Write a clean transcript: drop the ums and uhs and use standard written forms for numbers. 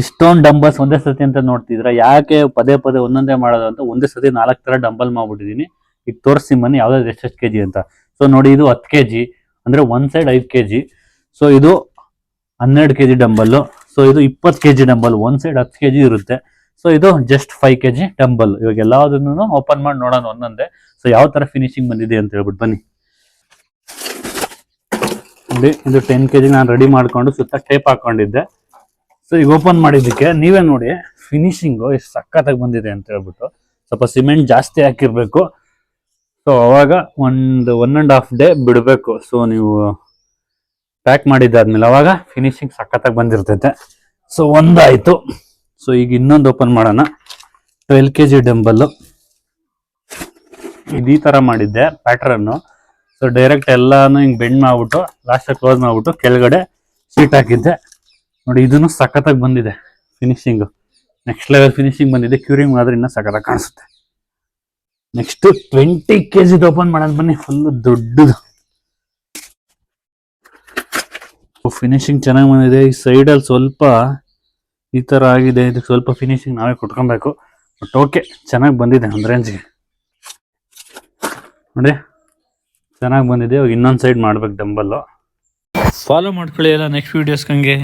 ಇಷ್ಟೊಂದು ಡಂಬಲ್ಸ್ ಒಂದೇ ಸತಿ ಅಂತ ನೋಡ್ತಿದ್ರ, ಯಾಕೆ ಪದೇ ಪದೇ ಒಂದೊಂದೇ ಮಾಡೋದು ಅಂತ ಒಂದೇ ಸತಿ 4 ತರ ಡಂಬಲ್ ಮಾಡ್ಬಿಟ್ಟಿದೀನಿ. ಈಗ ತೋರಿಸಿ ಮನಿ ಯಾವ್ದಾದ್ರು ಎಷ್ಟೆಷ್ಟು ಕೆಜಿ ಅಂತ. ಸೊ ನೋಡಿ, ಇದು 10 kg ಅಂದ್ರೆ ಒಂದ್ ಸೈಡ್ 5 kg. ಸೊ ಇದು 12 kg ಡಂಬಲ್. ಸೊ ಇದು 20 kg ಡಂಬಲ್, ಒಂದ್ ಸೈಡ್ 10 kg ಇರುತ್ತೆ. ಸೊ ಇದು ಜಸ್ಟ್ 5 kg ಡಂಬಲ್. ಇವಾಗ ಎಲ್ಲದನ್ನು ಓಪನ್ ಮಾಡಿ ನೋಡೋಣ ಒಂದೊಂದೇ. ಸೊ ಯಾವ ತರ ಫಿನಿಶಿಂಗ್ ಬಂದಿದೆ ಅಂತ ಹೇಳ್ಬಿಟ್ಟು ಬನ್ನಿ. ನೋಡಿ, ಇದು 10 kg ನಾನು ರೆಡಿ ಮಾಡ್ಕೊಂಡು ಸುತ್ತ ಟೇಪ್ ಹಾಕೊಂಡಿದ್ದೆ. ಸೊ ಈಗ ಓಪನ್ ಮಾಡಿದ್ದಕ್ಕೆ ನೀವೇ ನೋಡಿ ಫಿನಿಶಿಂಗು ಎಷ್ಟು ಸಖತ್ತಾಗಿ ಬಂದಿದೆ ಅಂತ ಹೇಳ್ಬಿಟ್ಟು. ಸ್ವಲ್ಪ ಸಿಮೆಂಟ್ ಜಾಸ್ತಿ ಹಾಕಿರ್ಬೇಕು. ಸೊ ಅವಾಗ 1.5 ಡೇ ಬಿಡಬೇಕು. ಸೊ ನೀವು ಪ್ಯಾಕ್ ಮಾಡಿದ್ದಾದ್ಮೇಲೆ ಅವಾಗ ಫಿನಿಶಿಂಗ್ ಸಖತ್ತಾಗಿ ಬಂದಿರ್ತೈತೆ. ಸೊ ಒಂದಾಯ್ತು. ಸೊ ಈಗ ಇನ್ನೊಂದು ಓಪನ್ ಮಾಡೋಣ. 12 kg ಡಂಬಲ್ಲು. ಇದು ಈ ತರ ಮಾಡಿದ್ದೆ ಪ್ಯಾಟ್ರನ್ನು. ಸೊ ಡೈರೆಕ್ಟ್ ಎಲ್ಲಾನು ಹಿಂಗ್ ಬೆಂಡ್ ಮಾಡ್ಬಿಟ್ಟು ಲಾಸ್ಟ್ ಕ್ಲೋಸ್ ಮಾಡ್ಬಿಟ್ಟು ಕೆಳಗಡೆ ಶೀಟ್ ಹಾಕಿದ್ದೆ. ನೋಡಿ, ಇದನ್ನು ಸಖತ್ತಾಗಿ ಬಂದಿದೆ ಫಿನಿಶಿಂಗ್. ನೆಕ್ಸ್ಟ್ ಲೆವೆಲ್ ಫಿನಿಶಿಂಗ್ ಬಂದಿದೆ. ಕ್ಯೂರಿಂಗ್ ಮಾಡಿದ್ರೆ ಇನ್ನೂ ಸಖತ್ತಾಗಿ ಕಾಣಿಸುತ್ತೆ. ನೆಕ್ಸ್ಟ್ 20 kg ಓಪನ್ ಮಾಡೋದು ಬನ್ನಿ. ಫುಲ್ ದೊಡ್ಡದು ಫಿನಿಶಿಂಗ್ ಚೆನ್ನಾಗಿ ಬಂದಿದೆ. ಈ ಸೈಡಲ್ಲಿ ಸ್ವಲ್ಪ ಈ ತರ ಆಗಿದೆ. ಇದಕ್ಕೆ ಸ್ವಲ್ಪ ಫಿನಿಶಿಂಗ್ ನಾವೇ ಕೊಟ್ಕೊಬೇಕು. ಬಟ್ ಓಕೆ, ಚೆನ್ನಾಗಿ ಬಂದಿದೆ ಒಂದು ರೇಂಜ್ಗೆ. ನೋಡಿ, ಚೆನ್ನಾಗಿ ಬಂದಿದೆ. ಇವಾಗ ಇನ್ನೊಂದು ಸೈಡ್ ಮಾಡ್ಬೇಕು ಡಂಬಲ್ಲು. ಫಾಲೋ ಮಾಡ್ಕೊಳ್ಳಿ ಎಲ್ಲ ನೆಕ್ಸ್ಟ್ ವೀಡಿಯೋಸ್ಗಂಗೆ.